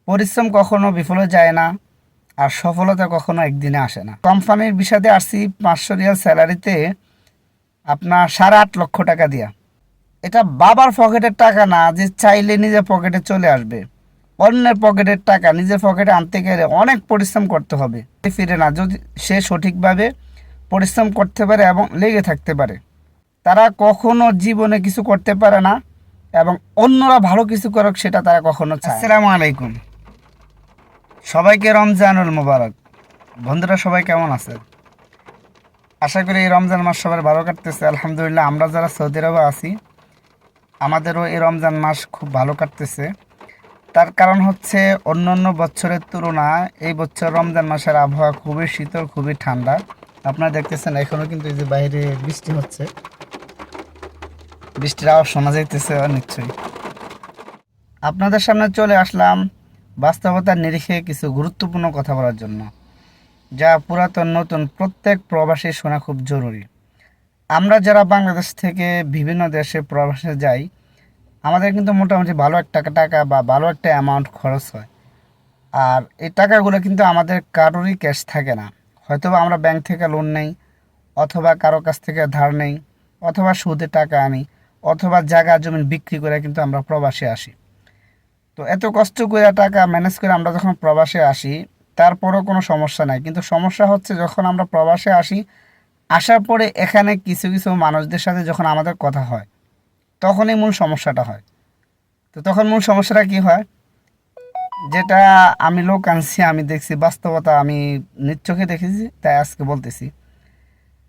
পরিশ্রম কখনো বিফলে যায় না, আর সফলতা কখনো একদিনে আসে না। কোম্পানির বিষয়ে আসছি 500 রিয়াল স্যালারিতে আপনার 8.5 লক্ষ টাকা দিয়া। এটা বাবার পকেটের টাকা না যে চাইলে নিজের পকেটে চলে আসবে। অন্যের পকেটের টাকা নিজের পকেটে আনতে গেলে অনেক পরিশ্রম করতে হবে, ফিরে না যদি সে সঠিকভাবে পরিশ্রম করতে পারে এবং লেগে থাকতে পারে। তারা কখনো জীবনে কিছু করতে পারে না এবং অন্যরা ভালো কিছু করুক সেটা তারা কখনো চায় না। আসসালামু আলাইকুম, সবাইকে রমজানুল মোবারক। বন্ধুরা সবাই কেমন আছে? আশা করি এই রমজান মাস সবার ভালো কাটতেছে। আলহামদুলিল্লাহ, আমরা যারা সৌদি আরবে আছি আমাদেরও এই রমজান মাস খুব ভালো কাটতেছে। তার কারণ হচ্ছে অন্য অন্য বছরের তুলনায় এই বছর রমজান মাসের আবহাওয়া খুবই শীতল, খুবই ঠান্ডা। আপনারা দেখতেছেন এখনও কিন্তু এই যে বাইরে বৃষ্টি হচ্ছে, বৃষ্টির আওয়াজ শোনা যাইতেছে নিশ্চয়ই। আপনাদের সামনে চলে আসলাম বাস্তবতার নিরিখে কিছু গুরুত্বপূর্ণ কথা বলার জন্য, যা পুরাতন নতুন প্রত্যেক প্রবাসী শোনা খুব জরুরি। আমরা যারা বাংলাদেশ থেকে বিভিন্ন দেশে প্রবাসে যাই, আমাদের কিন্তু মোটামুটি ভালো একটা টাকা বা ভালো একটা অ্যামাউন্ট খরচ হয়। আর এই টাকাগুলো কিন্তু আমাদের কারোরই ক্যাশ থাকে না। হয়তোবা আমরা ব্যাংক থেকে লোন নেই, অথবা কারো কাছ থেকে ধার নেই, অথবা সুদে টাকা আনি, অথবা জায়গা জমি বিক্রি করে কিন্তু আমরা প্রবাসে আসি। তো এত কষ্ট করে টাকা ম্যানেজ করে আমরা যখন প্রবাসে আসি তারপরও কোনো সমস্যা নাই, কিন্তু সমস্যা হচ্ছে যখন আমরা প্রবাসে আসি, আসার পরে এখানে কিছু কিছু মানুষদের সাথে যখন আমাদের কথা হয় তখনই মূল সমস্যাটা হয়। তো তখন মূল সমস্যাটা কি হয়, যেটা আমি লোক আনছি, আমি দেখছি বাস্তবতা, আমি নিজ চোখে দেখেছি, তাই আজকে বলতেছি।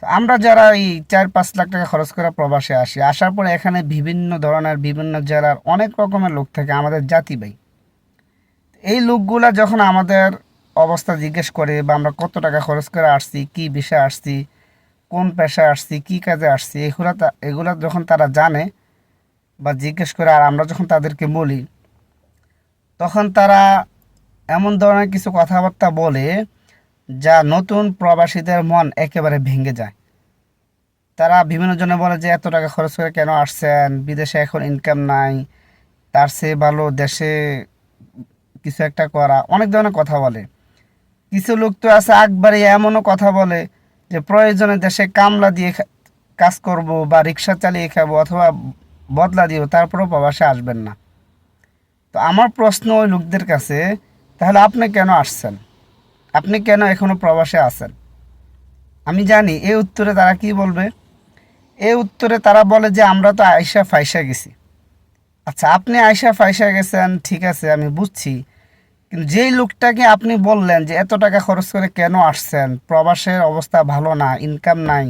তো আমরা যারা এই 4-5 লাখ টাকা খরচ করে প্রবাসে আসি, আসার পরে এখানে বিভিন্ন ধরনের বিভিন্ন জেলার অনেক রকমের লোক থাকে, আমাদের জাতি ভাই। এই লোকগুলা যখন আমাদের অবস্থা জিজ্ঞেস করে বা আমরা কত টাকা খরচ করে আসছি, কি বিষয়ে আসছি, কোন পেশায় আসছি, কি কাজে আসছি, এগুলা যখন তারা জানে বা জিজ্ঞেস করে আর আমরা যখন তাদেরকে বলি, তখন তারা এমন ধরনের কিছু কথাবার্তা বলে যা নতুন প্রবাসীদের মন একেবারে ভেঙে যায়। তারা বিভিন্ন জনে বলে যে এত টাকা খরচ করে কেন আসছেন, বিদেশে এখন ইনকাম নাই, তার চেয়ে ভালো দেশে কিছু একটা করা, অনেক ধরনের কথা বলে। কিছু লোক তো আছে একবারে এমনও কথা বলে যে প্রয়োজনে দেশে কামলা দিয়ে কাজ করব বা রিক্সা চালিয়ে খাবো অথবা বদলা দিব, তারপরেও প্রবাসে আসবেন না। তো আমার প্রশ্ন ওই লোকদের কাছে, তাহলে আপনি কেন আসছেন? আপনি কেন এখনো প্রবাসে আছেন? আমি জানি এই উত্তরে তারা কি বলবে। এই উত্তরে তারা বলে যে আমরা তো আয়সা ফাইসা গেছি। আচ্ছা, আপনি আয়সা ফাইসা গেছেন, ঠিক আছে, আমি বুঝছি। কিন্তু যেই লোকটাকে আপনি বললেন যে এত টাকা খরচ করে কেন আসছেন, প্রবাসের অবস্থা ভালো না, ইনকাম নাই,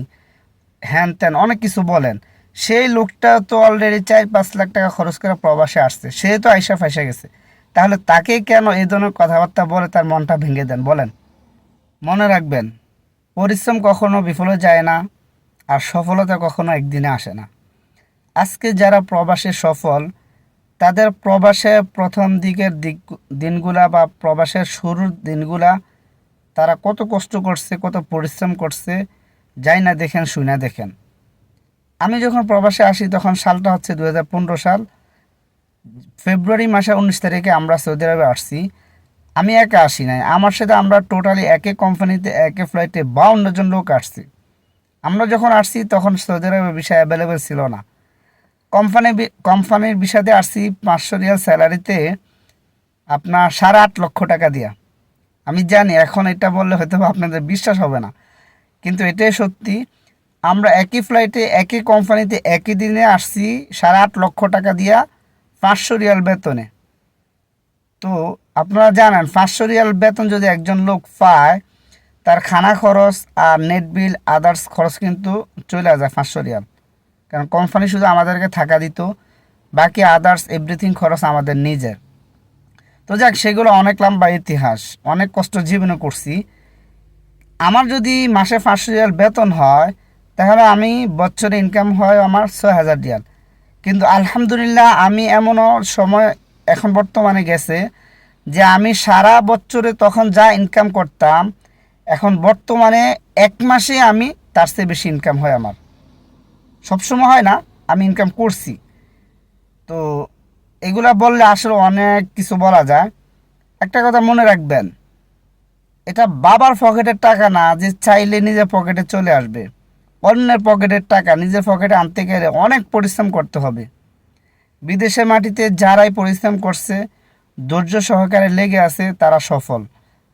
হ্যান ত্যান অনেক কিছু বলেন, সেই লোকটা তো অলরেডি 4-5 লাখ টাকা খরচ করে প্রবাসে আসছে, সে তো আয়সা ফাইসা গেছে। তাহলে তাকে কেন এই ধরনের কথাবার্তা বলে তার মনটা ভেঙে দেন বলেন? মনে রাখবেন, পরিশ্রম কখনো বিফলে যায় না, আর সফলতা কখনো একদিনে আসে না। আজকে যারা প্রবাসে সফল, তাদের প্রবাসের প্রথম দিনগুলা বা প্রবাসের শুরুর দিনগুলা তারা কত কষ্ট করছে, কত পরিশ্রম করছে, যাই না দেখেন, শুই না দেখেন। আমি যখন প্রবাসে আসি তখন সালটা হচ্ছে 2015 সাল, ফেব্রুয়ারি মাসের 19 তারিখে আমরা সৌদি আরবে আসছি। আমি একা আসি নাই, আমার সাথে আমরা টোটালি একই কোম্পানিতে একই ফ্লাইটে 52 জন লোক আসছি। আমরা যখন আসছি তখন সৌদি আরবে ভিসা অ্যাভেলেবেল ছিল না। কোম্পানির ভিসাতে আসছি 500 রিয়াল স্যালারিতে আপনার 8.5 লক্ষ টাকা দিয়া। আমি জানি এখন এটা বললে হয়তো বা আপনাদের বিশ্বাস হবে না, কিন্তু এটাই সত্যি। আমরা একই ফ্লাইটে একই কোম্পানিতে একই দিনে আসছি 8.5 লক্ষ টাকা দিয়া 500 রিয়াল বেতনে। তো আপনারা জানেন 500 রিয়াল বেতন যদি একজন লোক পায়, তার খানা খরচ আর নেট বিল আদার্স খরচ কিন্তু চলে যায় 500 রিয়াল। কারণ কোম্পানি শুধু আমাদেরকে থাকা দিত, বাকি আদার্স এভরিথিং খরচ আমাদের নিজের। তো যাক, সেগুলো অনেক লম্বা ইতিহাস, অনেক কষ্ট জীবনে করছি। আমার যদি মাসে 500 রিয়াল বেতন হয়, তাহলে আমি বছরে ইনকাম হয় আমার 6,000 রিয়াল। কিন্তু আলহামদুলিল্লাহ, আমি এমনও সময় এখন বর্তমানে গেছে যে আমি সারা বছরে তখন যা ইনকাম করতাম, এখন বর্তমানে এক মাসে আমি তার চেয়ে বেশি ইনকাম হয় আমার। সবসময় হয় না, আমি ইনকাম করছি। তো এগুলা বললে আসলে অনেক কিছু বলা যায়। একটা কথা মনে রাখবেন, এটা বাবার পকেটের টাকা না যে চাইলে নিজের পকেটে চলে আসবে। অন্যের পকেটের টাকা নিজের পকেটে আনতে গেলে অনেক পরিশ্রম করতে হবে। বিদেশের মাটিতে যারাই পরিশ্রম করছে, ধৈর্য সহকারে লেগে আছে, তারা সফল।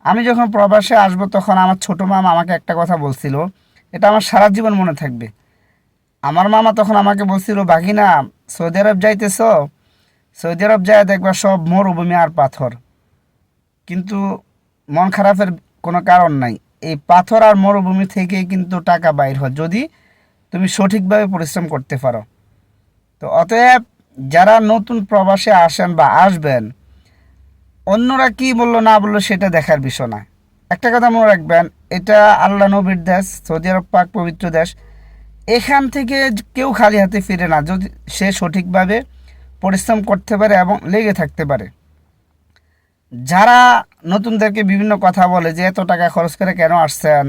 আমি যখন প্রবাসে আসব তখন আমার ছোট মামা আমাকে একটা কথা বলছিল, এটা আমার সারা জীবন মনে থাকবে। আমার মামা তখন আমাকে বলছিল, বাঘিনা সৌদি আরব যাইতেছ, সৌদি আরব যায় দেখবা সব মরুভূমি আর পাথর, কিন্তু মন খারাপের কোনো কারণ নাই। এই পাথর আর মরুভূমি থেকেই কিন্তু টাকা বাইর হয়, যদি তুমি সঠিকভাবে পরিশ্রম করতে পারো। তো অতএব যারা নতুন প্রবাসে আসেন বা আসবেন, অন্যরা কি বললো না বললো সেটা দেখার বিষয় না। একটা কথা মনে রাখবেন, এটা আল্লাহ নবীর দেশ, সৌদি আরব পাক পবিত্র দেশ। এখান থেকে কেউ খালি হাতে ফিরে না, যদি সে সঠিকভাবে পরিশ্রম করতে পারে এবং লেগে থাকতে পারে। যারা নতুনদেরকে বিভিন্ন কথা বলে যে এত টাকা খরচ করে কেন আসছেন,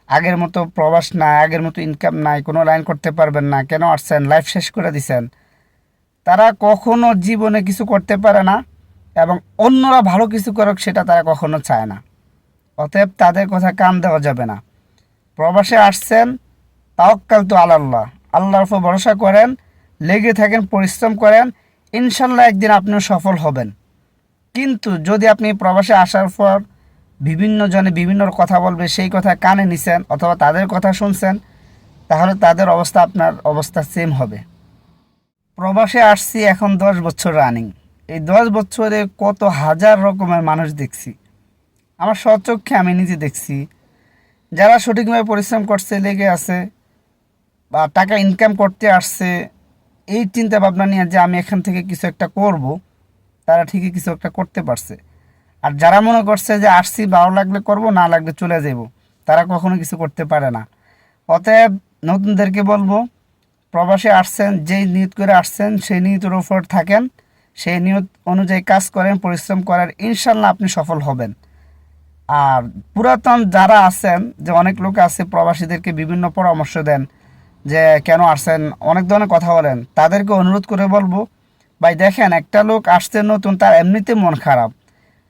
আগের মতো প্রবাস নাই, আগের মতো ইনকাম নাই, কোনো লাইন করতে পারবেন না, কেন আসছেন, লাইফ শেষ করে দিছেন, তারা কখনো জীবনে কিছু করতে পারে না এবং অন্যরা ভালো কিছু করুক সেটা তারা কখনো চায় না। অতএব তাদের কথা কান দেওয়া যাবে না। প্রবাসে আসছেন, তাওয়াক্কাল তো আল্লাহ, আল্লাহর উপর ভরসা করেন, লেগে থাকেন, পরিশ্রম করেন, ইনশাল্লাহ একদিন আপনিও সফল হবেন। কিন্তু যদি আপনি প্রবাসে আসার পর বিভিন্ন জনে বিভিন্ন কথা বলবে, সেই কথা কানে নিছেন অথবা তাদের কথা শুনছেন, তাহলে তাদের অবস্থা আপনার অবস্থা সেম হবে। প্রবাসে আসছি এখন 10 বছর রানিং। এই 10 বছরে কত হাজার রকমের মানুষ দেখছি, আমার স্বচক্ষে আমি নিজে দেখছি। যারা সঠিকভাবে পরিশ্রম করছে, লেগে আছে বা টাকা ইনকাম করতে আসছে এই চিন্তা ভাবনা নিয়ে যে আমি এখান থেকে কিছু একটা করব, তারা ঠিকই কিছু একটা করতে পারছে। আর যারা মনে করছে যে আসছি ভালো লাগলে করব, না লাগলে চলে যাব, তারা কখনো কিছু করতে পারে না। অতএব নতুনদেরকে বলবো, প্রবাসে আসছেন, যেই নিয়ত করে আসছেন সেই নিয়তের উপর থাকেন, সেই নিয়ত অনুযায়ী কাজ করেন, পরিশ্রম করেন, ইনশাল্লাহ আপনি সফল হবেন। আর পুরাতন যারা আছেন, যে অনেক লোক আছে প্রবাসীদেরকে বিভিন্ন পরামর্শ দেন যে কেন আসছেন, অনেক ধরনের কথা বলেন, তাদেরকে অনুরোধ করে বলবো, ভাই দেখেন, একটা লোক আসছে নতুন, তার এমনিতে মন খারাপ,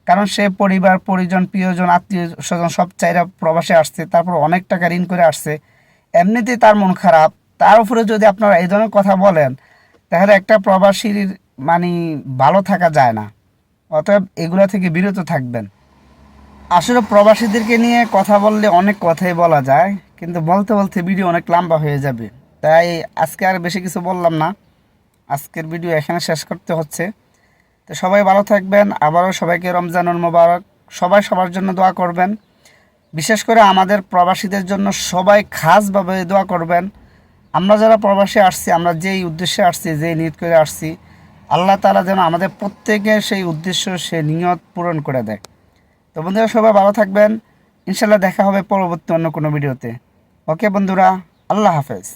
কারণ সে পরিবার পরিজন প্রিয়জন আত্মীয় স্বজন সব চাইরা প্রবাসে আসছে, তারপর অনেক টাকা ঋণ করে আসছে, এমনিতেই তার মন খারাপ। তার উপরে যদি আপনারা এই ধরনের কথা বলেন, তাহলে একটা প্রবাসীর মানে ভালো থাকা যায় না। অতএব এগুলো থেকে বিরত থাকবেন। আসলে প্রবাসীদেরকে নিয়ে কথা বললে অনেক কথাই বলা যায়, কিন্তু বলতে বলতে ভিডিও অনেক লম্বা হয়ে যাবে, তাই আজকে আর বেশি কিছু বললাম না। আজকের ভিডিও এখানে শেষ করতে হচ্ছে। তো সবাই ভালো থাকবেন, আবারও সবাইকে রমজানুল মোবারক। সবাই সবার জন্য দোয়া করবেন, বিশেষ করে আমাদের প্রবাসীদের জন্য সবাই খাসভাবে দোয়া করবেন। আমরা যারা প্রবাসে আসছি, আমরা যেই উদ্দেশ্যে আসছি, যেই নিয়ত করে আসছি, আল্লাহ তাআলা যেন আমাদের প্রত্যেকের সেই উদ্দেশ্য, সেই নিয়ত পূরণ করে দেয়। তো বন্ধুরা সবাই ভালো থাকবেন, ইনশাল্লাহ দেখা হবে পরবর্তী অন্য কোনো ভিডিওতে। ওকে বন্ধুরা, আল্লাহ হাফেজ।